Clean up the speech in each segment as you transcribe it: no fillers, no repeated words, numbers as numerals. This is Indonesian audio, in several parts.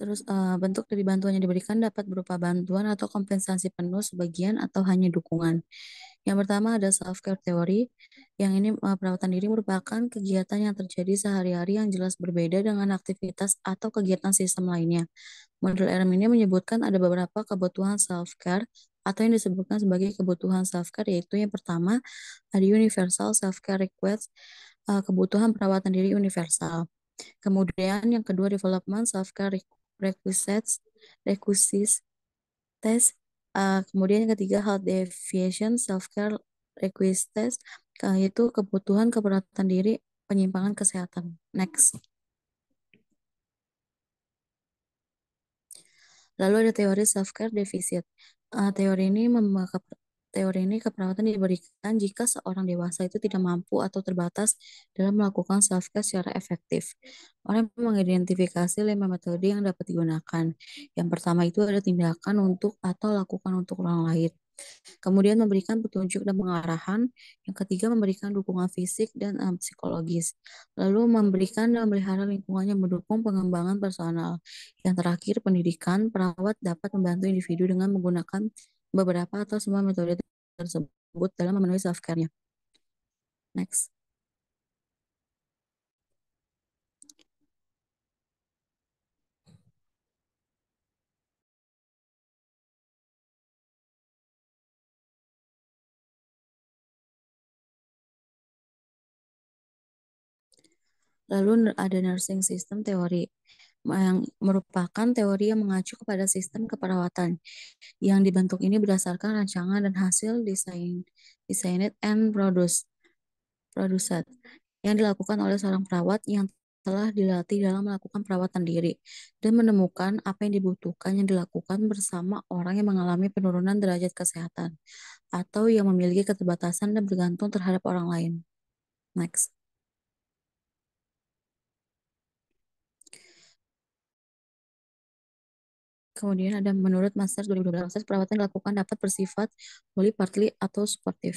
Terus bentuk dari bantuan yang diberikan dapat berupa bantuan atau kompensasi penuh sebagian atau hanya dukungan. Yang pertama ada self-care teori. Yang ini perawatan diri merupakan kegiatan yang terjadi sehari-hari yang jelas berbeda dengan aktivitas atau kegiatan sistem lainnya. Model RM ini menyebutkan ada beberapa kebutuhan self-care atau yang disebutkan sebagai kebutuhan self-care, yaitu yang pertama ada universal self-care request, kebutuhan perawatan diri universal. Kemudian yang kedua development self-care requisites, requisites, kemudian yang ketiga health deviation self-care requisites, yaitu kebutuhan keperawatan diri penyimpangan kesehatan. Next. Lalu ada teori self-care deficit. Teori ini keperawatan diberikan jika seorang dewasa itu tidak mampu atau terbatas dalam melakukan self-care secara efektif. Orang mengidentifikasi 5 metode yang dapat digunakan. Yang pertama itu ada tindakan untuk atau lakukan untuk orang lain. Kemudian memberikan petunjuk dan pengarahan. Yang ketiga memberikan dukungan fisik dan psikologis. Lalu memberikan dan memelihara lingkungan yang mendukung pengembangan personal. Yang terakhir pendidikan, perawat dapat membantu individu dengan menggunakan beberapa atau semua metode tersebut dalam memenuhi self-care-nya. Next. Lalu ada nursing system teori yang merupakan teori yang mengacu kepada sistem keperawatan yang dibentuk ini berdasarkan rancangan dan hasil designed and produced yang dilakukan oleh seorang perawat yang telah dilatih dalam melakukan perawatan diri dan menemukan apa yang dibutuhkan yang dilakukan bersama orang yang mengalami penurunan derajat kesehatan atau yang memiliki keterbatasan dan bergantung terhadap orang lain. Next. Kemudian ada menurut Masters 2012, perawatan yang dilakukan dapat bersifat wholly, partly, atau supportive.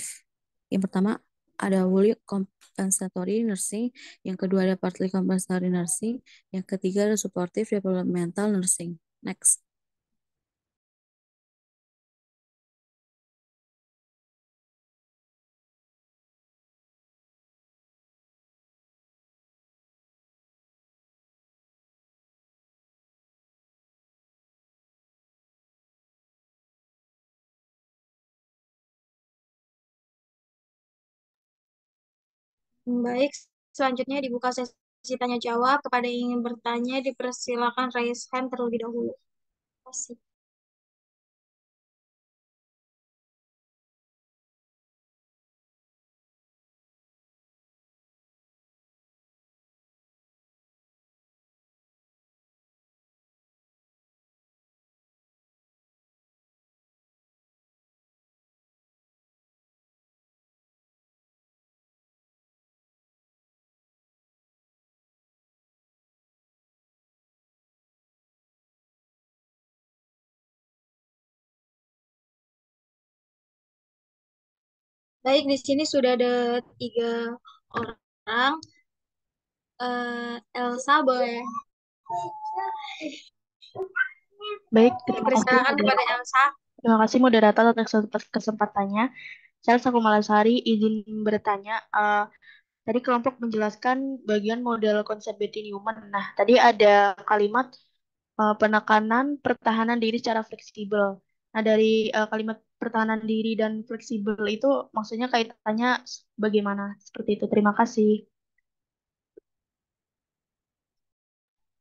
Yang pertama ada wholly compensatory nursing, yang kedua ada partly compensatory nursing, yang ketiga ada supportive developmental nursing. Next. Baik, selanjutnya dibuka sesi tanya jawab. Kepada yang ingin bertanya, dipersilakan raise hand terlebih dahulu. Terima kasih. Baik, di sini sudah ada 3 orang. Elsa boleh Baik, terima kasih. dipersilakan kepada Elsa. Terima kasih moderator atas kesempatannya. Saya Elsa Kumalasari izin bertanya. Tadi kelompok menjelaskan bagian model konsep Betty Newman. Nah, tadi ada kalimat penekanan pertahanan diri secara fleksibel. Nah, dari kalimat pertahanan diri dan fleksibel itu maksudnya kaitannya bagaimana? Seperti itu. Terima kasih.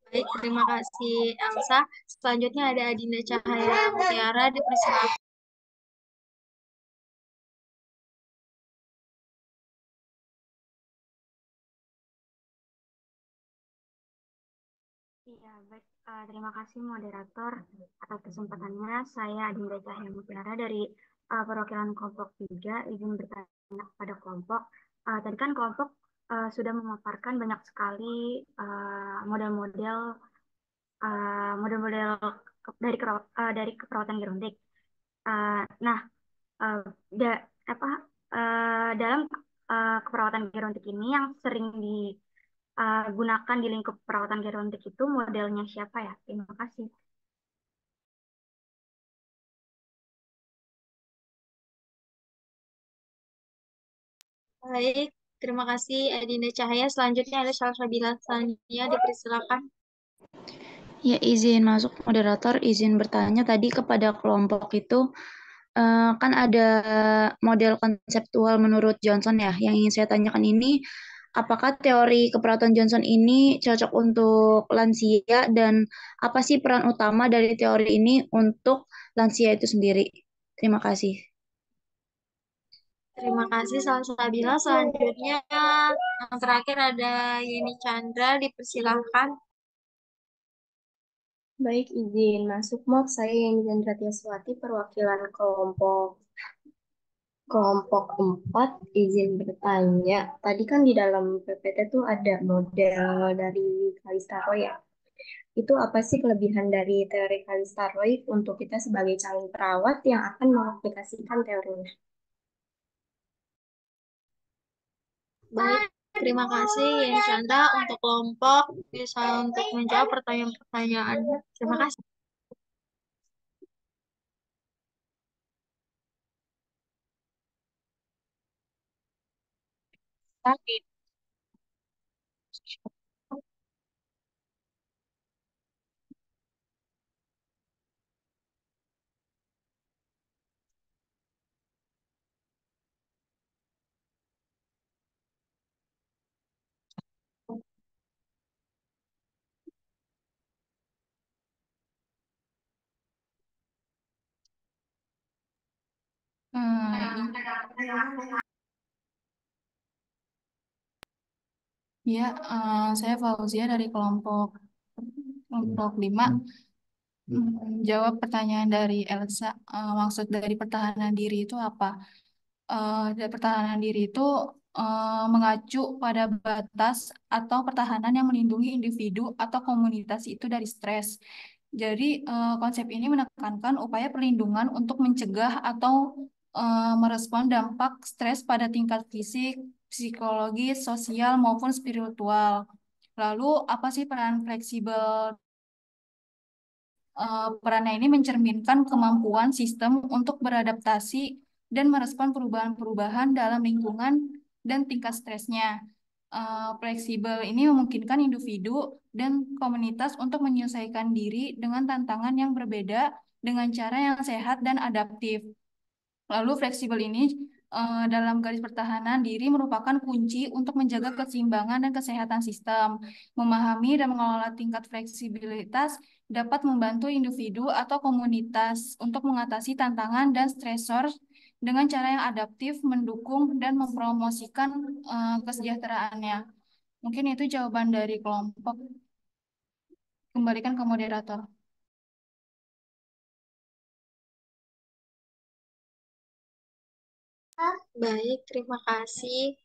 Baik, terima kasih Elsa. Selanjutnya ada Adinda Cahaya Mutiara, dipersilakan. Iya, baik. Terima kasih moderator atas kesempatannya. Saya Adinda Cahya Mutiara dari perwakilan kelompok 3 izin bertanya kepada kelompok. Tadi kan kelompok sudah memaparkan banyak sekali model-model model-model dari keperawatan gerontik. Nah, uh, da, apa dalam keperawatan gerontik ini yang sering gunakan di lingkup perawatan gerontik itu modelnya siapa ya? Terima kasih. Baik, terima kasih Adinda Cahaya. Selanjutnya ada Salsabila Sania, dipersilakan. Ya, izin masuk moderator, izin bertanya tadi kepada kelompok itu kan ada model konseptual menurut Johnson ya. Yang ingin saya tanyakan ini, apakah teori keperawatan Johnson ini cocok untuk lansia dan apa sih peran utama dari teori ini untuk lansia itu sendiri? Terima kasih. Terima kasih Salsabila. Selanjutnya yang terakhir ada Yeni Chandra, dipersilakan. Baik, izin masuk MOK. Saya Yeni Chandra Tiaswati, perwakilan kelompok 4, izin bertanya. Tadi kan di dalam PPT tuh ada model dari Kalistaroy ya. Itu apa sih kelebihan dari teori Kalistaroy untuk kita sebagai calon perawat yang akan mengaplikasikan teorinya? Baik, terima kasih Yeni Chandra. Untuk kelompok bisa untuk menjawab pertanyaan-pertanyaannya. Terima kasih. Ya, saya Fauzia dari kelompok 5. Jawab pertanyaan dari Elsa. Maksud dari pertahanan diri itu apa? Dari pertahanan diri itu mengacu pada batas atau pertahanan yang melindungi individu atau komunitas itu dari stres. Jadi konsep ini menekankan upaya perlindungan untuk mencegah atau merespon dampak stres pada tingkat fisik, psikologis, sosial maupun spiritual. Lalu apa sih peran fleksibel? Perannya ini mencerminkan kemampuan sistem untuk beradaptasi dan merespon perubahan-perubahan dalam lingkungan dan tingkat stresnya. Fleksibel ini memungkinkan individu dan komunitas untuk menyesuaikan diri dengan tantangan yang berbeda dengan cara yang sehat dan adaptif. Lalu fleksibel ini dalam garis pertahanan diri merupakan kunci untuk menjaga keseimbangan dan kesehatan sistem. Memahami dan mengelola tingkat fleksibilitas dapat membantu individu atau komunitas untuk mengatasi tantangan dan stresor dengan cara yang adaptif, mendukung, dan mempromosikan kesejahteraannya. Mungkin itu jawaban dari kelompok. Kembalikan ke moderator. Baik, terima kasih.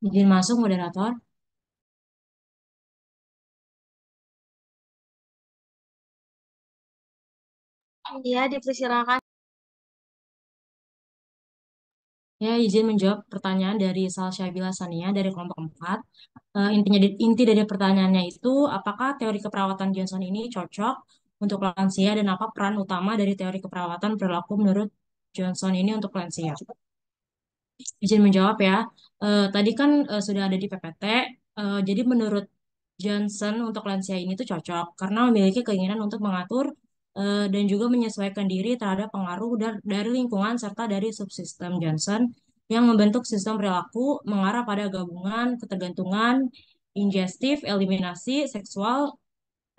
Izin masuk moderator. Iya, dipersilakan. Ya, izin menjawab pertanyaan dari Salsabila Sania dari kelompok 4. Inti dari pertanyaannya itu, apakah teori keperawatan Johnson ini cocok untuk lansia dan apa peran utama dari teori keperawatan perilaku menurut Johnson ini untuk lansia? Izin menjawab ya. Tadi kan sudah ada di PPT. Jadi menurut Johnson untuk lansia ini tuh cocok karena memiliki keinginan untuk mengatur dan juga menyesuaikan diri terhadap pengaruh dari lingkungan serta dari subsistem Johnson yang membentuk sistem perilaku mengarah pada gabungan ketergantungan, ingestif, eliminasi, seksual,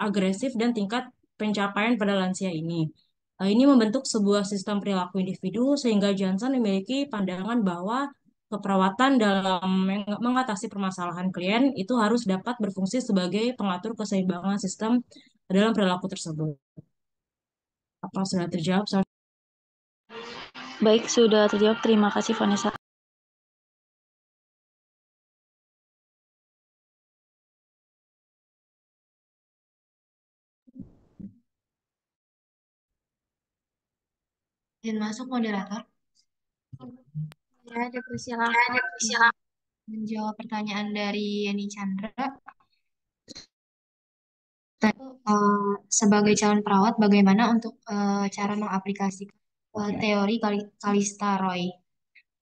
agresif, dan tingkat pencapaian pada lansia ini. Ini membentuk sebuah sistem perilaku individu sehingga Johnson memiliki pandangan bahwa keperawatan dalam mengatasi permasalahan klien itu harus dapat berfungsi sebagai pengatur keseimbangan sistem dalam perilaku tersebut. Apa sudah terjawab? Baik, sudah terjawab. Terima kasih, Vanessa. Izin masuk moderator. Ya, dipersilakan. Menjawab pertanyaan dari Yani Chandra. Sebagai calon perawat, bagaimana untuk cara mengaplikasikan teori Kalista Roy?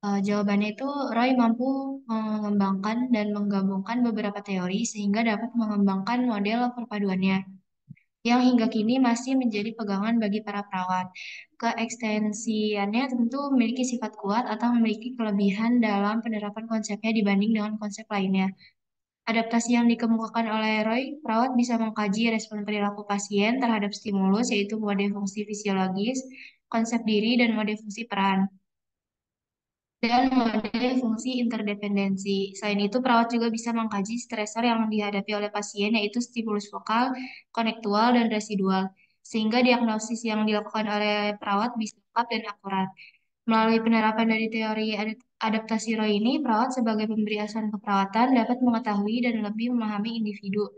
Jawabannya itu, Roy mampu mengembangkan dan menggabungkan beberapa teori sehingga dapat mengembangkan model perpaduannya, yang hingga kini masih menjadi pegangan bagi para perawat. Keekstensiannya tentu memiliki sifat kuat atau memiliki kelebihan dalam penerapan konsepnya dibanding dengan konsep lainnya. Adaptasi yang dikemukakan oleh Roy, perawat bisa mengkaji respon perilaku pasien terhadap stimulus, yaitu mode fungsi fisiologis, konsep diri, dan mode fungsi peran, dan mode fungsi interdependensi. Selain itu, perawat juga bisa mengkaji stresor yang dihadapi oleh pasien, yaitu stimulus vokal, konektual, dan residual, sehingga diagnosis yang dilakukan oleh perawat bisa lengkap dan akurat. Melalui penerapan dari teori adaptasi Roy ini, perawat sebagai pemberi asuhan keperawatan dapat mengetahui dan lebih memahami individu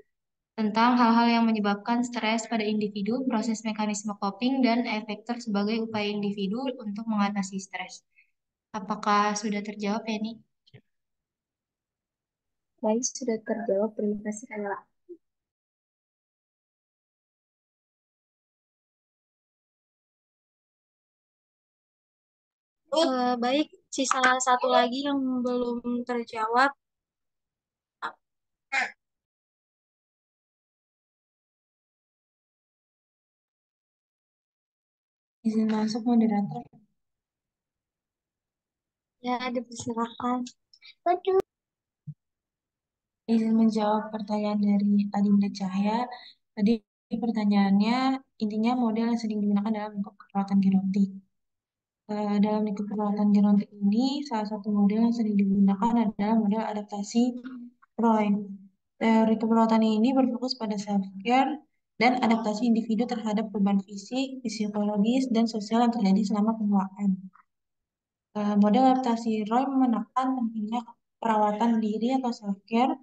tentang hal-hal yang menyebabkan stres pada individu, proses mekanisme coping, dan efektor sebagai upaya individu untuk mengatasi stres. Apakah sudah terjawab, Penny? Baik, sudah terjawab. Terima kasih, Kayla. Baik, sisa satu lagi yang belum terjawab. Izin masuk moderator. Ya, dipersilakan. Izin menjawab pertanyaan dari Adinda Cahya. Tadi pertanyaannya intinya model yang sering digunakan dalam lingkup keperawatan gerontik. Dalam lingkup keperawatan gerontik ini, salah satu model yang sering digunakan adalah model adaptasi Roy. Teori keperawatan ini berfokus pada self-care dan adaptasi individu terhadap perubahan fisik, psikologis, dan sosial yang terjadi selama penuaan. Model adaptasi Roy menekan pentingnya perawatan diri atau self-care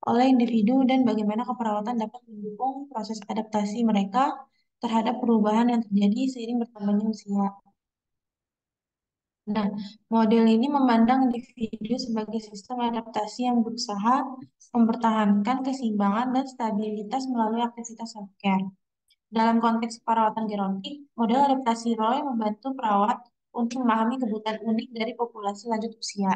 oleh individu dan bagaimana keperawatan dapat mendukung proses adaptasi mereka terhadap perubahan yang terjadi seiring bertambahnya usia. Nah, model ini memandang individu sebagai sistem adaptasi yang berusaha mempertahankan keseimbangan dan stabilitas melalui aktivitas self-care. Dalam konteks perawatan gerontik, model adaptasi Roy membantu perawat untuk memahami kebutuhan unik dari populasi lanjut usia,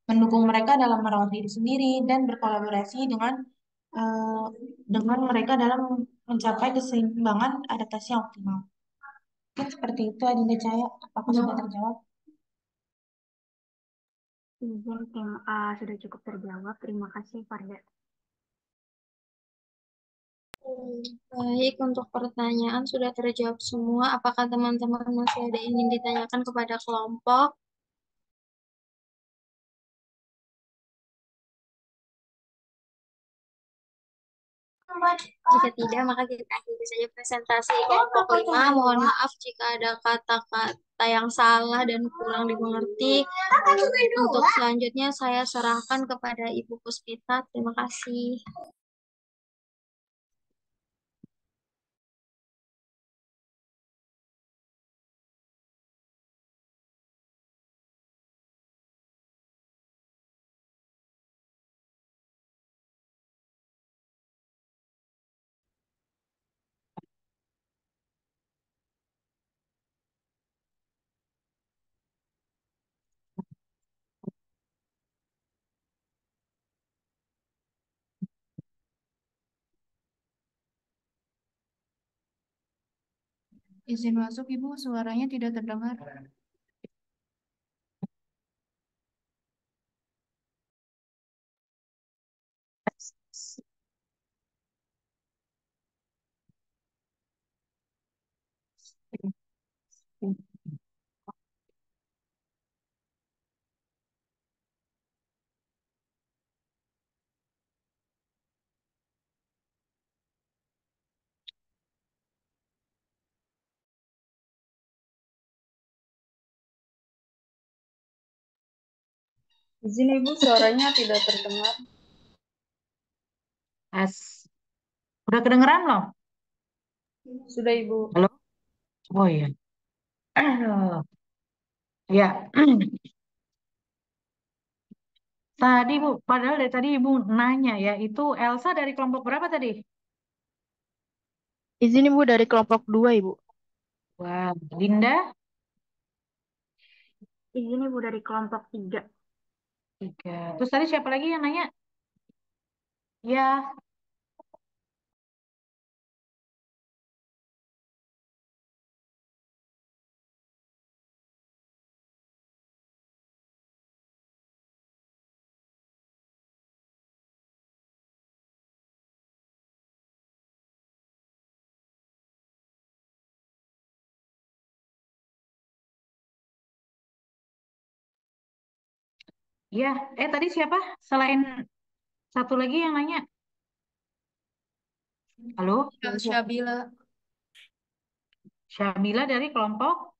mendukung mereka dalam merawat diri sendiri, dan berkolaborasi eh, dengan mereka dalam mencapai keseimbangan adaptasi yang optimal. Mungkin seperti itu, Adinda Cahaya. Apakah sudah terjawab? Izin sudah cukup terjawab. Terima kasih, Farda. Baik, untuk pertanyaan sudah terjawab semua. Apakah teman-teman masih ada yang ingin ditanyakan kepada kelompok? Jika tidak, maka kita akhiri saja presentasi kelompok 5. Mohon maaf jika ada kata-kata yang salah dan kurang dimengerti. Untuk selanjutnya saya serahkan kepada Ibu Puspita. Terima kasih. Izin masuk, Ibu. Suaranya tidak terdengar. Izin Ibu, suaranya tidak terdengar. Es. Udah kedengeran belum? Sudah Ibu. Halo? Oh iya. Aduh. Ya. Tadi Bu, padahal dari tadi Ibu nanya ya, itu Elsa dari kelompok berapa tadi? Izin Ibu dari kelompok 2 Ibu. Wah, Linda? Izin Ibu dari kelompok 3. Tiga. Terus tadi siapa lagi yang nanya? Ya, ya. Tadi siapa? Selain satu lagi yang nanya. Halo? Syabila. Syabila dari kelompok?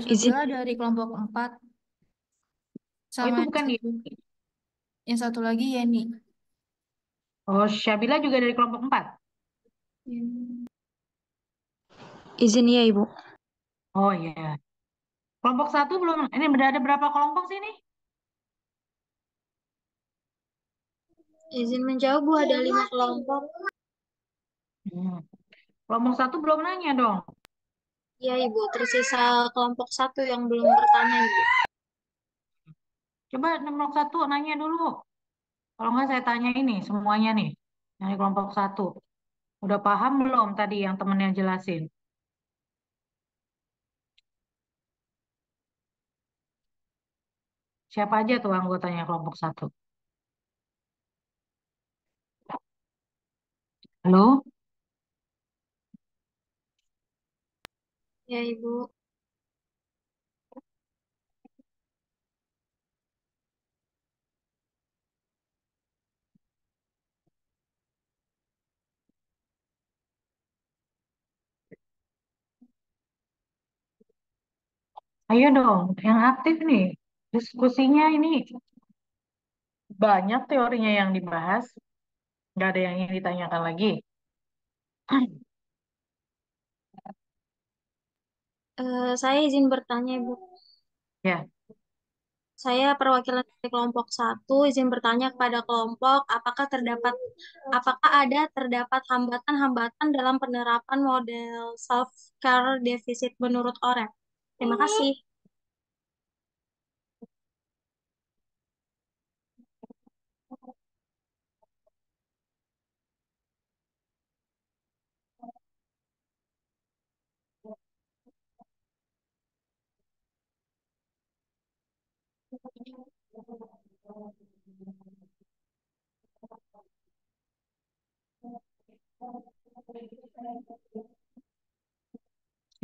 Izin. Syabila dari kelompok 4. Oh, Sama itu bukan dia. yang satu lagi Yeni. Oh, Syabila juga dari kelompok 4. Izin ya Ibu. Oh iya. Kelompok satu belum. Ini ada berapa kelompok sih ini? Izin menjawab, Bu, ada 5 kelompok. Hmm. Kelompok satu belum nanya dong. Ya, Ibu, tersisa kelompok 1 yang belum bertanya, Ibu. Coba nomor satu nanya dulu. Kalau nggak saya tanya ini semuanya nih. Yang di kelompok satu. Udah paham belum tadi yang temennya jelasin? Siapa aja tuh anggotanya kelompok satu? Halo? Ya, Ibu. Ayo dong, yang aktif nih. Diskusinya ini banyak teorinya yang dibahas. Nggak ada yang ingin ditanyakan lagi. Saya izin bertanya, Ibu. Ya, Saya perwakilan dari kelompok 1 izin bertanya kepada kelompok, apakah terdapat hambatan-hambatan dalam penerapan model self-care defisit menurut OREP? Terima kasih.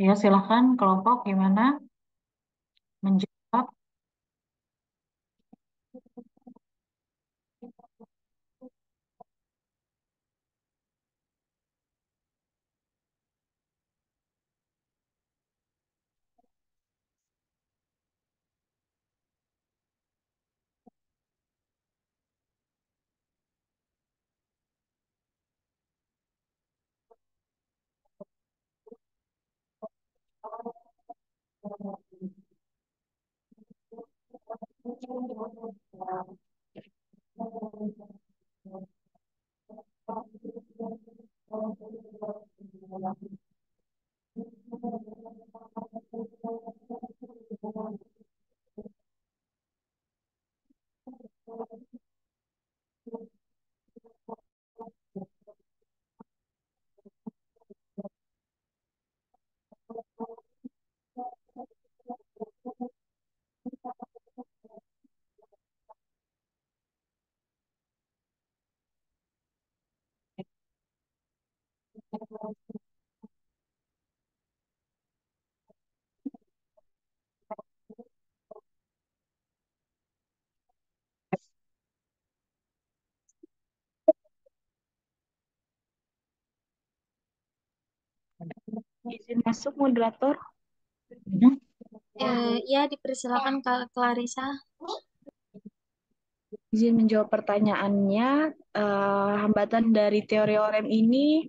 ya silahkan kelompok gimana menjawab. Izin masuk moderator. Mhm. Ya, dipersilakan Kak Clarissa. Izin menjawab pertanyaannya, hambatan dari teori ORM ini,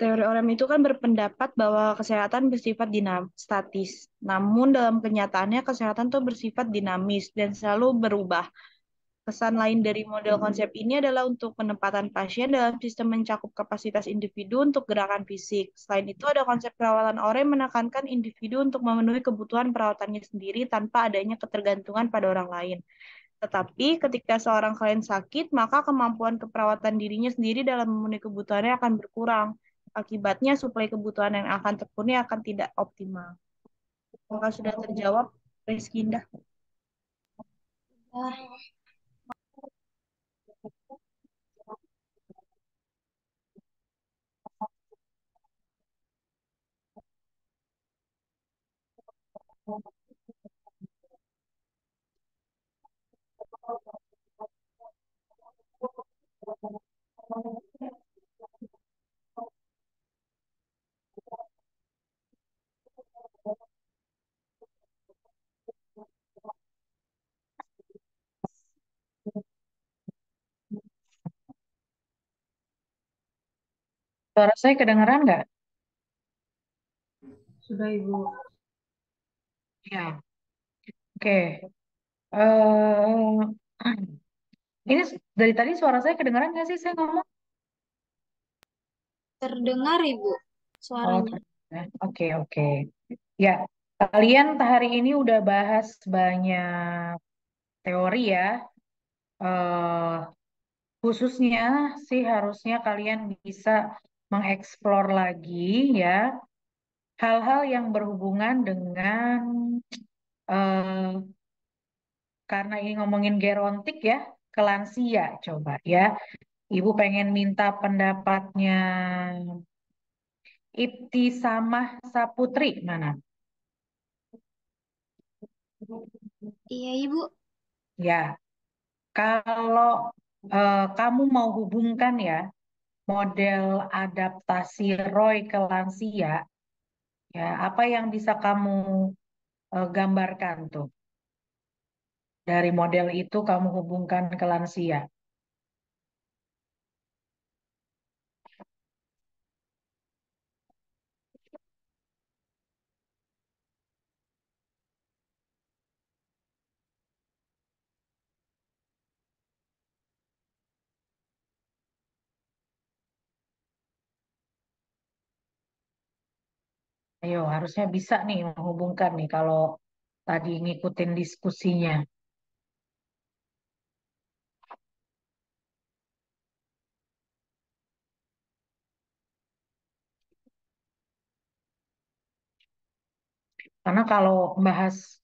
teori ORM itu kan berpendapat bahwa kesehatan bersifat statis. Namun dalam kenyataannya kesehatan tuh bersifat dinamis dan selalu berubah. Pesan lain dari model konsep ini adalah untuk penempatan pasien dalam sistem mencakup kapasitas individu untuk gerakan fisik. Selain itu, ada konsep perawatan ORM menekankan individu untuk memenuhi kebutuhan perawatannya sendiri tanpa adanya ketergantungan pada orang lain. Tetapi ketika seorang klien sakit, maka kemampuan keperawatan dirinya sendiri dalam memenuhi kebutuhannya akan berkurang. Akibatnya, suplai kebutuhan yang akan terpenuhi akan tidak optimal. Apakah sudah terjawab, Rizkinda? Suara saya kedengeran nggak? Sudah, Ibu. Ya, oke. Eh, ini dari tadi suara saya kedengeran nggak sih saya ngomong? Terdengar Ibu Oh, suaranya. oke, oke. Ya, kalian hari ini udah bahas banyak teori ya. Eh, khususnya sih harusnya kalian bisa mengeksplor lagi ya hal-hal yang berhubungan dengan eh, karena ini ngomongin gerontik ya, ke lansia coba ya. Ibu pengen minta pendapatnya Ibtisamah Saputri mana? Iya Ibu. Ya, kalau kamu mau hubungkan ya model adaptasi Roy ke lansia, ya apa yang bisa kamu gambarkan tuh dari model itu kamu hubungkan ke lansia? Ayo, harusnya bisa nih menghubungkan nih kalau tadi ngikutin diskusinya. Karena kalau bahas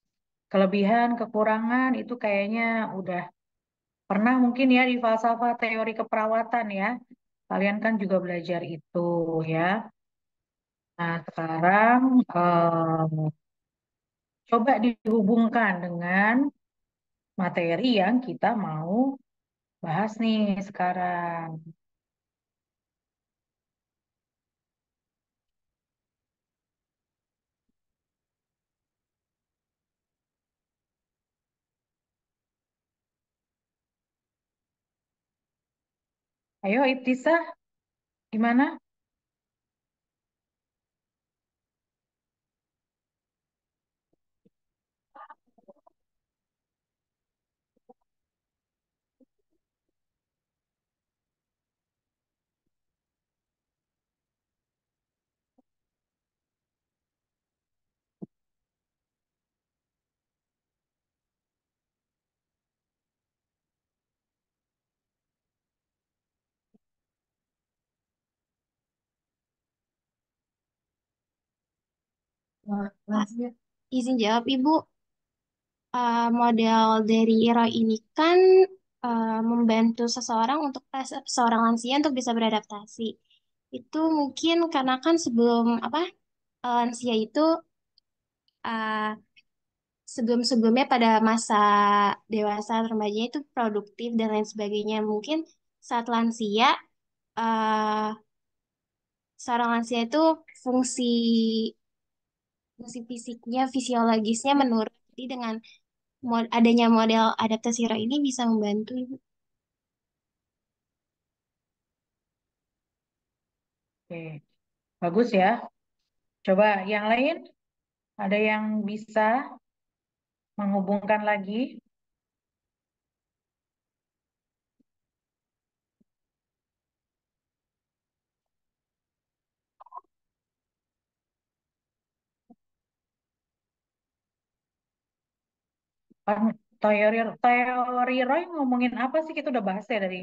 kelebihan, kekurangan itu kayaknya udah pernah mungkin ya di falsafah teori keperawatan ya. Kalian kan juga belajar itu ya. Nah, sekarang coba dihubungkan dengan materi yang kita mau bahas nih sekarang. Ayo Ibtisah, gimana? Izin jawab Ibu. Model dari Roy ini kan membantu seseorang untuk seorang lansia untuk bisa beradaptasi. Itu mungkin karena kan sebelum apa lansia itu uh, sebelum-sebelumnya pada masa dewasa remajanya itu produktif dan lain sebagainya. Mungkin saat lansia uh, seorang lansia itu fungsi fungsi fisiknya, fisiologisnya menurun. Jadi dengan adanya model adaptasi ROI ini bisa membantu Ibu. Oke, bagus ya. Coba yang lain, ada yang bisa menghubungkan lagi? Kan teori Roy ngomongin apa sih? Kita udah bahas ya dari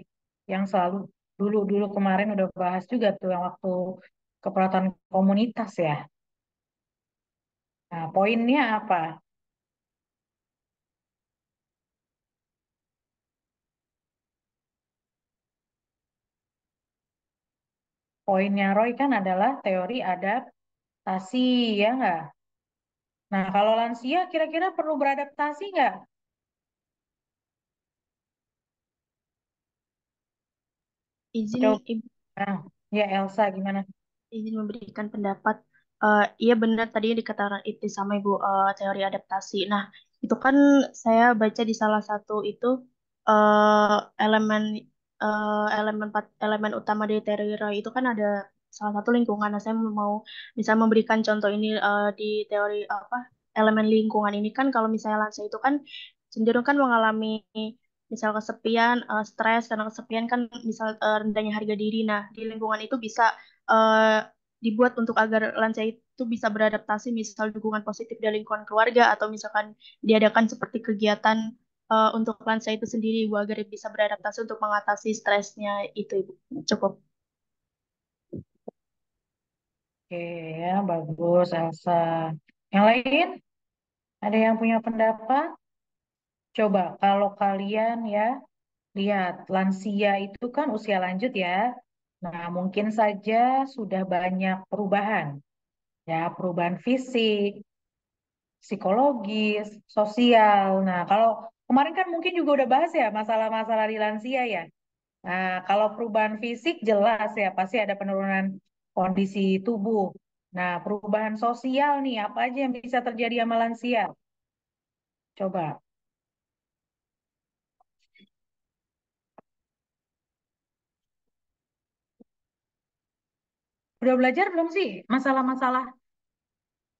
yang selalu dulu-dulu kemarin udah bahas juga tuh yang waktu keperawatan komunitas ya. Nah, poinnya apa? Poinnya Roy kan adalah teori adaptasi, ya nggak? Nah, kalau lansia kira-kira perlu beradaptasi nggak? Izin Coba, Ibu, nah, ya Elsa gimana? izin memberikan pendapat. Iya benar tadi yang dikatakan itu sama Ibu, teori adaptasi. Nah, itu kan saya baca di salah satu itu eh, elemen elemen utama dari teori Roy itu kan ada salah satu lingkungan. Nah, saya mau bisa memberikan contoh ini di teori apa elemen lingkungan ini kan kalau misalnya lansia itu kan cenderung kan mengalami misal kesepian, stres karena kesepian kan misal rendahnya harga diri. Nah, di lingkungan itu bisa eh, dibuat untuk agar lansia itu bisa beradaptasi, misal dukungan positif dari lingkungan keluarga atau misalkan diadakan seperti kegiatan untuk lansia itu sendiri, Ibu, agar bisa beradaptasi untuk mengatasi stresnya itu, Ibu. Cukup. Oke, ya bagus Elsa. Yang lain, ada yang punya pendapat? Coba kalau kalian ya lihat lansia itu kan usia lanjut ya. Nah, mungkin saja sudah banyak perubahan, ya perubahan fisik, psikologis, sosial. Nah, kalau kemarin kan mungkin juga udah bahas ya masalah-masalah di lansia ya. Nah, kalau perubahan fisik jelas ya pasti ada penurunan kondisi tubuh. Nah, perubahan sosial nih apa aja yang bisa terjadi sama lansia? Coba. Udah belajar belum sih masalah-masalah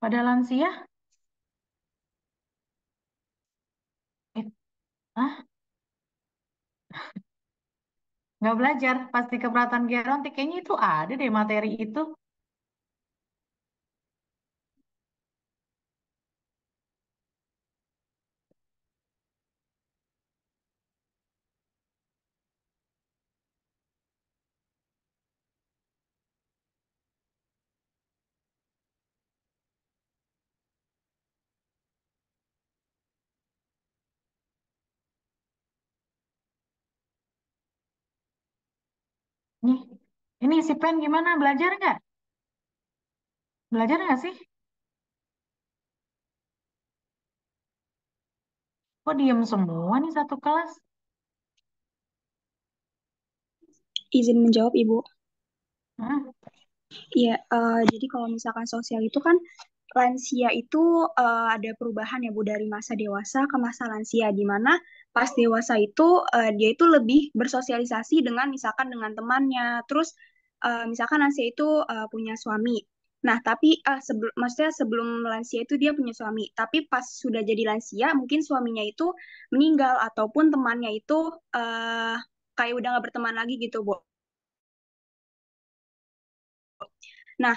pada lansia? Eh, ah, nggak belajar pasti keberatan gerontik. Kayaknya itu ada deh materi itu. Nih, ini si Pen gimana? Belajar nggak? Belajar nggak sih? Kok diem semua nih satu kelas? Izin menjawab, Ibu. Hah? Iya, jadi kalau misalkan sosial itu kan lansia itu ada perubahan ya Bu dari masa dewasa ke masa lansia di mana pas dewasa itu dia itu lebih bersosialisasi dengan misalkan dengan temannya. Terus misalkan lansia itu punya suami. Nah, tapi maksudnya sebelum lansia itu dia punya suami, tapi pas sudah jadi lansia mungkin suaminya itu meninggal ataupun temannya itu kayak udah nggak berteman lagi gitu, Bu. Nah,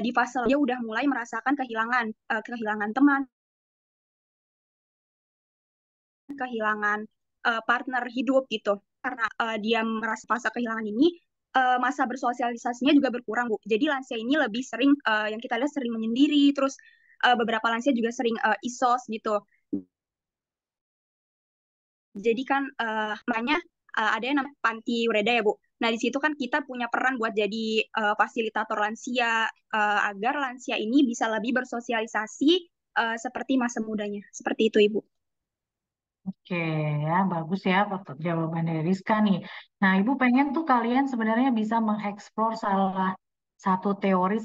di fase dia udah mulai merasakan kehilangan teman, kehilangan partner hidup gitu. Karena dia merasa fase kehilangan ini, masa bersosialisasinya juga berkurang, Bu. Jadi lansia ini lebih sering yang kita lihat sering menyendiri, terus beberapa lansia juga sering isos gitu. Jadi kan namanya ada yang namanya panti Ureda ya Bu. Nah di situ kan kita punya peran buat jadi fasilitator lansia agar lansia ini bisa lebih bersosialisasi seperti masa mudanya. Seperti itu Ibu. Oke, ya bagus ya jawaban dari Rizka nih. Nah, Ibu pengen tuh kalian sebenarnya bisa mengeksplor satu teori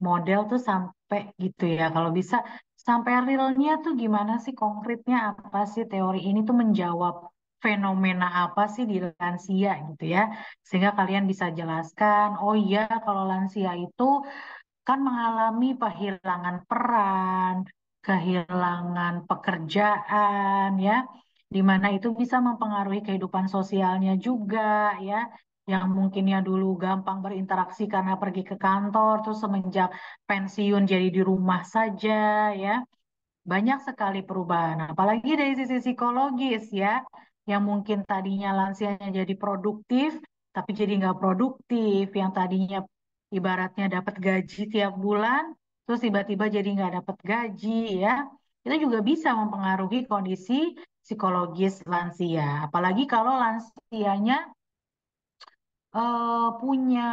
model tuh sampai gitu ya. Kalau bisa sampai realnya tuh gimana sih, konkretnya apa sih teori ini tuh menjawab fenomena apa sih di lansia gitu ya. Sehingga kalian bisa jelaskan, oh iya kalau lansia itu kan mengalami kehilangan peran, kehilangan pekerjaan ya, di mana itu bisa mempengaruhi kehidupan sosialnya juga ya, yang mungkinnya dulu gampang berinteraksi karena pergi ke kantor, terus semenjak pensiun jadi di rumah saja ya. Banyak sekali perubahan, apalagi dari sisi psikologis ya, yang mungkin tadinya lansianya jadi produktif, tapi jadi nggak produktif, yang tadinya ibaratnya dapat gaji tiap bulan, terus tiba-tiba jadi nggak dapat gaji ya, itu juga bisa mempengaruhi kondisi psikologis lansia. Apalagi kalau lansianya punya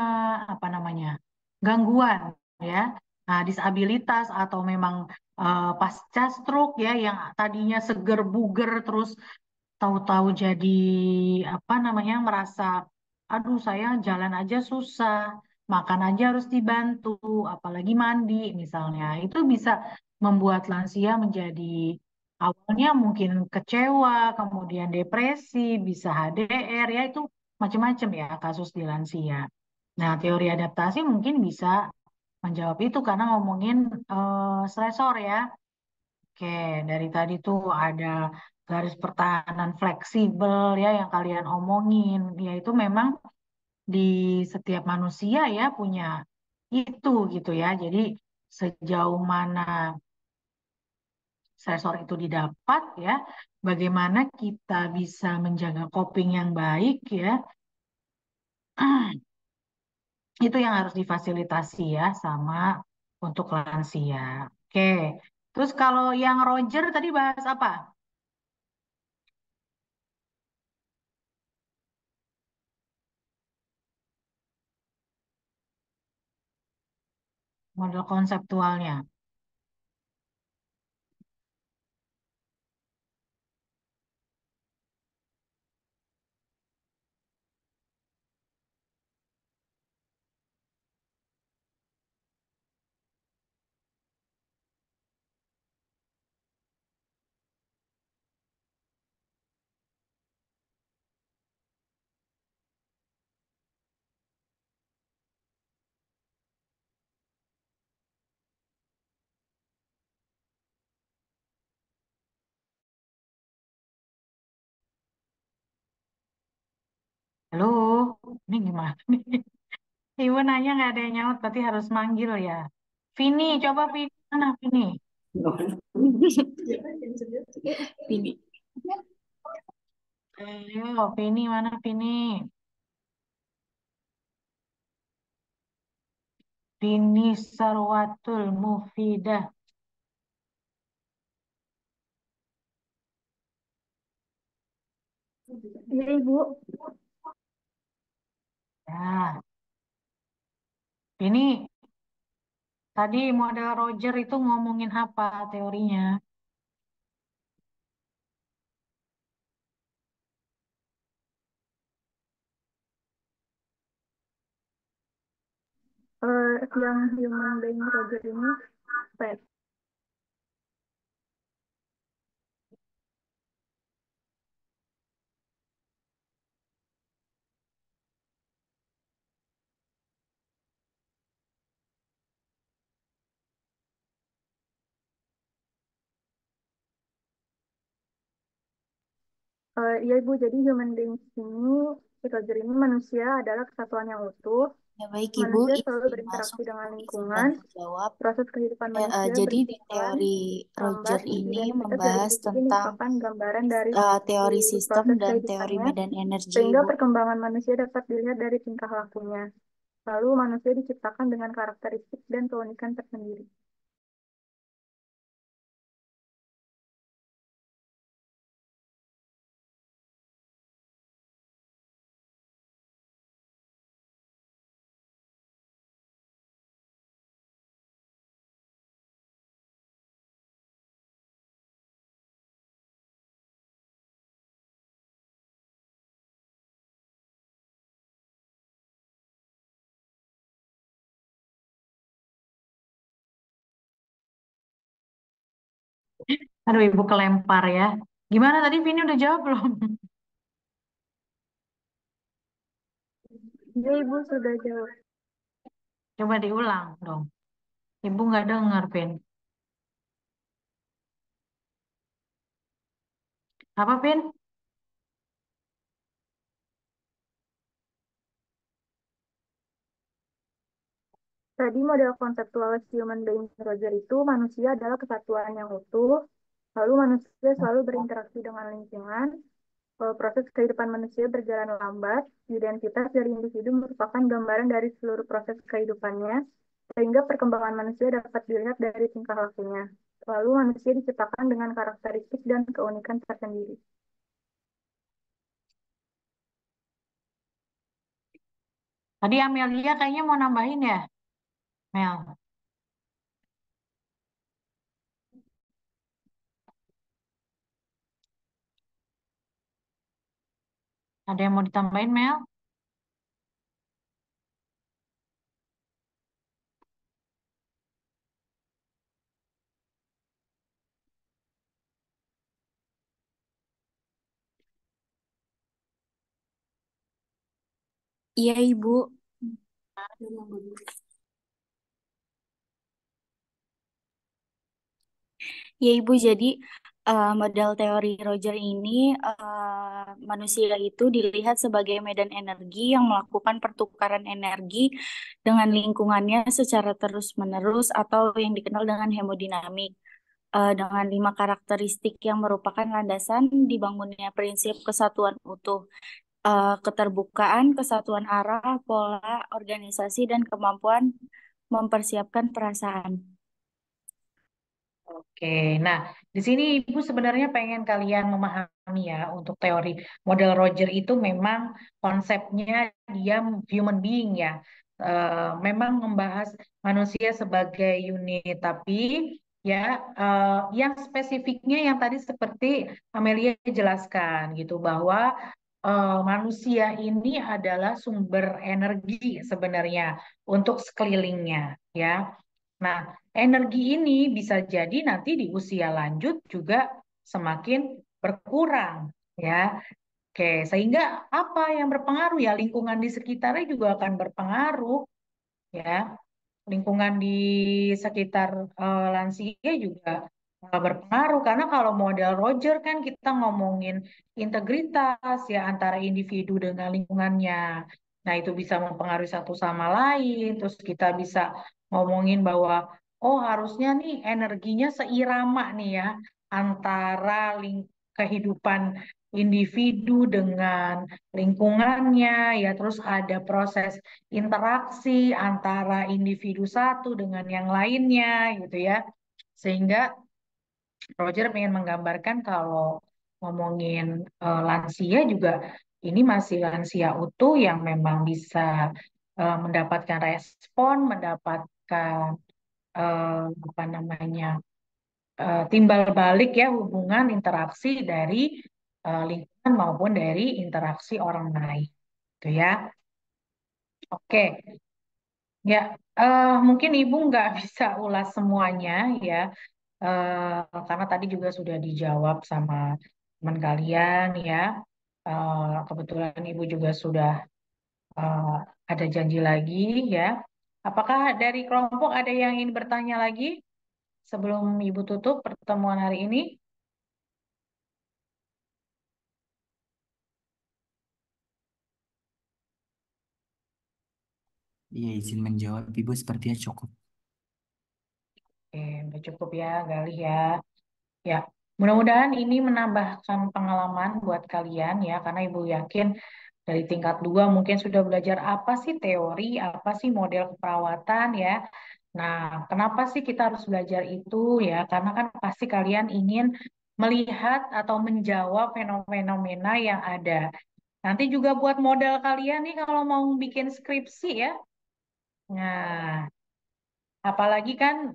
apa namanya gangguan ya, nah, disabilitas atau memang pasca stroke ya, yang tadinya seger buger terus tahu-tahu jadi apa namanya merasa, aduh saya jalan aja susah, makan aja harus dibantu, apalagi mandi misalnya, itu bisa membuat lansia menjadi awalnya mungkin kecewa, kemudian depresi, bisa HDR ya, itu macam-macam ya kasus di lansia. Nah, teori adaptasi mungkin bisa menjawab itu karena ngomongin stresor ya. Oke, dari tadi tuh ada garis pertahanan fleksibel ya yang kalian omongin, yaitu memang di setiap manusia ya punya itu gitu ya. Jadi sejauh mana stresor itu didapat ya, bagaimana kita bisa menjaga coping yang baik ya, itu yang harus difasilitasi ya sama untuk lansia. Oke, terus kalau yang Roger tadi bahas apa? Model konseptualnya. Halo, ini gimana nih? Ibu nanya nggak ada yang nyaut, berarti harus manggil ya. Vini, coba Vini, mana Vini? Ini. Ayo, Vini mana Vini? Vini Sarwatul Mufidah. Iya, Ibu. Ya, Vini, tadi model Roger itu ngomongin apa teorinya? Yang human being Roger ini pet. Iya Ibu, jadi human beings ini, Roger ini manusia adalah kesatuan yang utuh. Ya baik Ibu, Manusia selalu izin masuk berinteraksi dengan untuk izin lingkungan. bantu jawab. Proses kehidupan manusia Jadi di berjalan teori lambat. Roger ini Identitas dari membahas individu tentang merupakan gambaran dari teori seluruh sistem proses dan teori kehidupannya, medan energi sehingga Ibu. perkembangan manusia dapat dilihat dari tingkah lakunya. Lalu manusia diciptakan dengan karakteristik dan keunikan tersendiri. Aduh, Ibu kelempar ya. Gimana tadi Vini udah jawab belum? Ya, Ibu sudah jawab. Coba diulang dong. Ibu nggak dengar, Vin. Apa, Vin? Tadi model konseptual human being Roger itu manusia adalah kesatuan yang utuh, lalu manusia selalu berinteraksi dengan lingkungan, proses kehidupan manusia berjalan lambat, identitas dari individu merupakan gambaran dari seluruh proses kehidupannya, sehingga perkembangan manusia dapat dilihat dari tingkah lakunya. Lalu manusia diciptakan dengan karakteristik dan keunikan tersendiri. Tadi Amelia kayaknya mau nambahin ya, Mel. Ada yang mau ditambahin, Mel? Iya, Ibu. Ya, Ibu, jadi model teori Roger ini manusia itu dilihat sebagai medan energi yang melakukan pertukaran energi dengan lingkungannya secara terus-menerus atau yang dikenal dengan hemodinamik. Dengan 5 karakteristik yang merupakan landasan dibangunnya prinsip kesatuan utuh, keterbukaan, kesatuan arah, pola, organisasi, dan kemampuan mempersiapkan perasaan. Oke, nah di sini Ibu sebenarnya pengen kalian memahami ya untuk teori model Roger itu memang konsepnya dia human being ya. Memang membahas manusia sebagai unit, tapi ya yang spesifiknya yang tadi seperti Amelia jelaskan gitu bahwa manusia ini adalah sumber energi sebenarnya untuk sekelilingnya ya. Nah, energi ini bisa jadi nanti di usia lanjut juga semakin berkurang, ya. Oke, sehingga apa yang berpengaruh ya lingkungan di sekitarnya juga akan berpengaruh, ya. Lingkungan di sekitar lansia juga berpengaruh karena kalau model Roger kan kita ngomongin integritas ya antara individu dengan lingkungannya. Nah, itu bisa mempengaruhi satu sama lain. Terus kita bisa ngomongin bahwa oh harusnya nih energinya seirama nih ya antara kehidupan individu dengan lingkungannya ya terus ada proses interaksi antara individu satu dengan yang lainnya gitu ya. Sehingga Roger ingin menggambarkan kalau ngomongin lansia juga ini masih lansia utuh yang memang bisa mendapatkan respon, mendapatkan apa namanya timbal balik ya hubungan interaksi dari lingkungan maupun dari interaksi orang lain, gitu ya. Oke, ya mungkin Ibu nggak bisa ulas semuanya ya, karena tadi juga sudah dijawab sama teman kalian ya. Kebetulan Ibu juga sudah eh, ada janji lagi ya. Apakah dari kelompok ada yang ingin bertanya lagi sebelum Ibu tutup pertemuan hari ini? Iya, izin menjawab. Ibu sepertinya cukup. Oke, udah cukup ya, Galih ya. Ya, mudah-mudahan ini menambahkan pengalaman buat kalian ya, karena Ibu yakin dari tingkat 2 mungkin sudah belajar apa sih teori, apa sih model keperawatan ya. Nah, kenapa sih kita harus belajar itu ya? Karena kan pasti kalian ingin melihat atau menjawab fenomena yang ada. Nanti juga buat model kalian nih kalau mau bikin skripsi ya. Nah, apalagi kan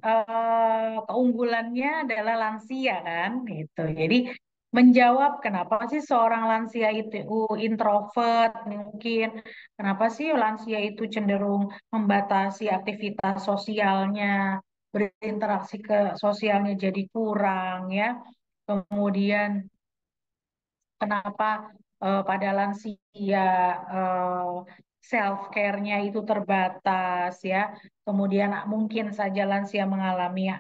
keunggulannya adalah lansia kan, gitu. Jadi menjawab kenapa sih seorang lansia itu introvert mungkin, kenapa sih lansia itu cenderung membatasi aktivitas sosialnya. berinteraksi ke sosialnya jadi kurang ya. Kemudian kenapa pada lansia self care-nya itu terbatas ya. Kemudian mungkin saja lansia mengalami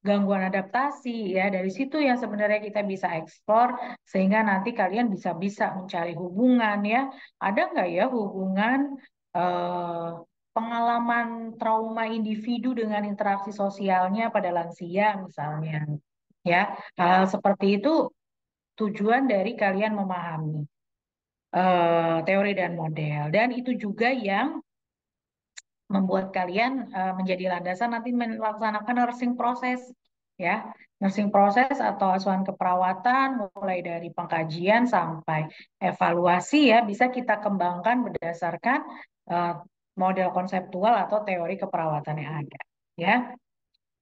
gangguan adaptasi ya. Dari situ yang sebenarnya kita bisa eksplor sehingga nanti kalian bisa mencari hubungan ya. Ada nggak ya hubungan eh, pengalaman trauma individu dengan interaksi sosialnya pada lansia misalnya ya. Hal seperti itu tujuan dari kalian memahami teori dan model. Dan itu juga yang membuat kalian menjadi landasan nanti melaksanakan nursing proses ya. Nursing proses atau asuhan keperawatan mulai dari pengkajian sampai evaluasi ya bisa kita kembangkan berdasarkan eh, model konseptual atau teori keperawatan yang ada ya.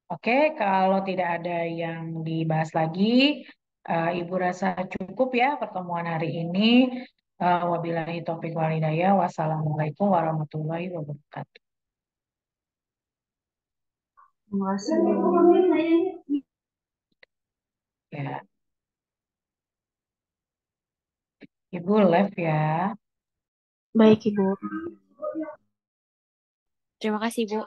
Oke, kalau tidak ada yang dibahas lagi, Ibu rasa cukup ya pertemuan hari ini. Wabillahi taufiq wal hidayah. Wassalamualaikum warahmatullahi wabarakatuh. Terima kasih. Ya, Ibu live ya. Baik, Ibu. Terima kasih, Bu.